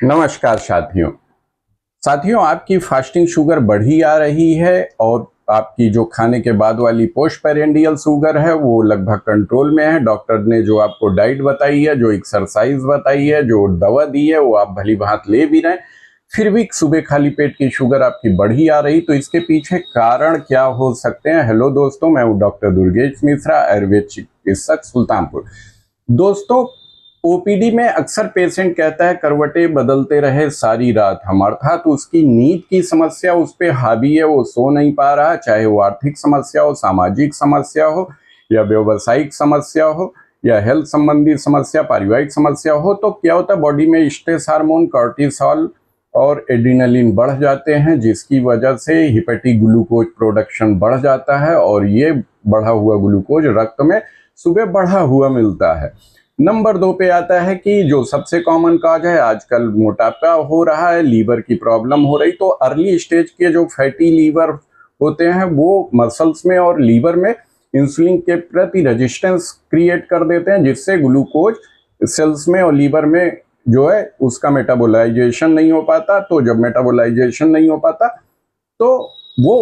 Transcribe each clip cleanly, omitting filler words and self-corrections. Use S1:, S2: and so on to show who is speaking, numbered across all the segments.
S1: नमस्कार साथियों। आपकी फास्टिंग शुगर बढ़ी आ रही है और आपकी जो खाने के बाद वाली पोस्ट पेरेंडियल शुगर है वो लगभग कंट्रोल में है। डॉक्टर ने जो आपको डाइट बताई है, जो एक्सरसाइज बताई है, जो दवा दी है वो आप भली भांति ले भी रहे हैं, फिर भी सुबह खाली पेट की शुगर आपकी बढ़ी आ रही, तो इसके पीछे कारण क्या हो सकते हैं। हेलो दोस्तों, मैं हूँ डॉक्टर दुर्गेश मिश्रा, आयुर्वेद चिकित्सक, सुल्तानपुर। दोस्तों, ओपीडी में अक्सर पेशेंट कहता है करवटें बदलते रहे सारी रात हम, अर्थात उसकी नींद की समस्या उस पर हावी है, वो सो नहीं पा रहा, चाहे वो आर्थिक समस्या हो, सामाजिक समस्या हो या व्यावसायिक समस्या हो या हेल्थ संबंधी समस्या, पारिवारिक समस्या हो। तो क्या होता है, बॉडी में स्ट्रेस हार्मोन कॉर्टिसोल और एड्रेनालिन बढ़ जाते हैं, जिसकी वजह से हिपेटिक ग्लूकोज प्रोडक्शन बढ़ जाता है और ये बढ़ा हुआ ग्लूकोज रक्त में सुबह बढ़ा हुआ मिलता है। नंबर 2 पे आता है कि जो सबसे कॉमन काज है आजकल, मोटापा हो रहा है, लीवर की प्रॉब्लम हो रही। तो अर्ली स्टेज के जो फैटी लीवर होते हैं वो मसल्स में और लीवर में इंसुलिन के प्रति रेजिस्टेंस क्रिएट कर देते हैं, जिससे ग्लूकोज सेल्स में और लीवर में जो है उसका मेटाबोलाइजेशन नहीं हो पाता। तो जब मेटाबोलाइजेशन नहीं हो पाता तो वो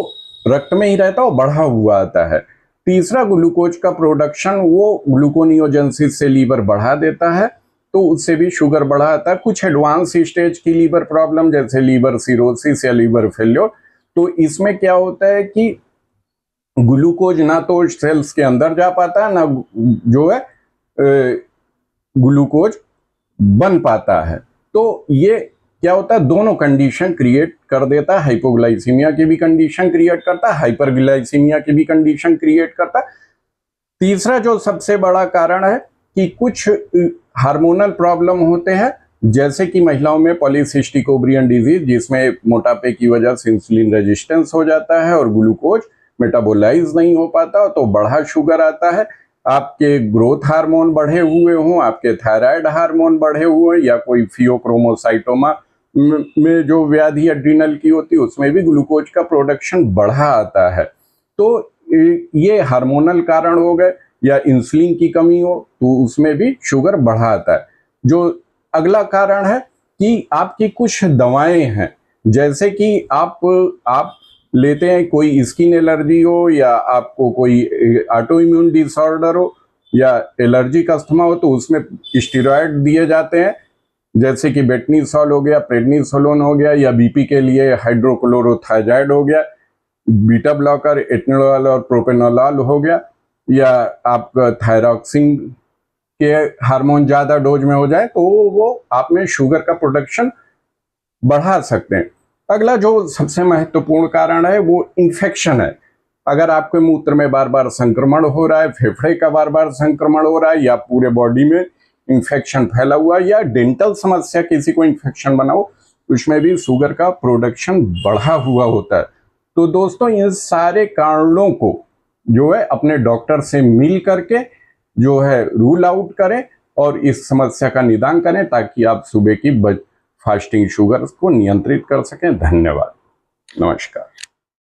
S1: रक्त में ही रहता और बढ़ा हुआ आता है। तीसरा, ग्लूकोज का प्रोडक्शन वो ग्लूकोनियोजेंसिस से लीवर बढ़ा देता है, तो उससे भी शुगर बढ़ाता है। कुछ एडवांस स्टेज की लीवर प्रॉब्लम जैसे लीवर सिरोसिस या लीवर फेल्योर, तो इसमें क्या होता है कि ग्लूकोज ना तो सेल्स के अंदर जा पाता है, ना जो है ग्लूकोज बन पाता है। तो ये क्या होता है, दोनों कंडीशन क्रिएट कर देता है। हाइपोग्लाइसीमिया की भी कंडीशन क्रिएट करता है, हाइपरग्लाइसीमिया की भी कंडीशन क्रिएट करता है। तीसरा जो सबसे बड़ा कारण है कि कुछ हार्मोनल प्रॉब्लम होते हैं, जैसे कि महिलाओं में पॉलीसिस्टिक ओवरियन डिजीज, जिसमें मोटापे की वजह से इंसुलिन रेजिस्टेंस हो जाता है और ग्लूकोज मेटाबोलाइज नहीं हो पाता, तो बढ़ा शुगर आता है। आपके ग्रोथ हार्मोन बढ़े हुए हों, आपके थायराइड हार्मोन बढ़े हुए, या कोई फियोक्रोमोसाइटोमा में जो व्याधि एड्रिनल की होती है उसमें भी ग्लूकोज का प्रोडक्शन बढ़ा आता है। तो ये हार्मोनल कारण हो गए, या इंसुलिन की कमी हो तो उसमें भी शुगर बढ़ा आता है। जो अगला कारण है कि आपकी कुछ दवाएं हैं, जैसे कि आप लेते हैं, कोई स्किन एलर्जी हो या आपको कोई ऑटो इम्यून डिसऑर्डर हो या एलर्जिक अस्थमा हो, तो उसमें स्टेरॉयड दिए जाते हैं, जैसे कि बेटनीसोल हो गया, प्रेडनिसोलोन हो गया, या बीपी के लिए हाइड्रोक्लोरोथायजाइड हो गया, बीटा ब्लॉकर एटनोल और प्रोपेनोलॉल हो गया, या आपका थायरॉक्सिन के हार्मोन ज़्यादा डोज में हो जाए तो वो आप में शुगर का प्रोडक्शन बढ़ा सकते हैं। अगला जो सबसे महत्वपूर्ण कारण है वो इन्फेक्शन है। अगर आपके मूत्र में बार बार संक्रमण हो रहा है, फेफड़े का बार बार संक्रमण हो रहा है, या पूरे बॉडी में इन्फेक्शन फैला हुआ है, या डेंटल समस्या किसी को इन्फेक्शन बना हो, उसमें भी शुगर का प्रोडक्शन बढ़ा हुआ होता है। तो दोस्तों, इन सारे कारणों को जो है अपने डॉक्टर से मिल करके जो है रूल आउट करें और इस समस्या का निदान करें, ताकि आप सुबह की फास्टिंग शुगर को नियंत्रित कर सकें। धन्यवाद, नमस्कार।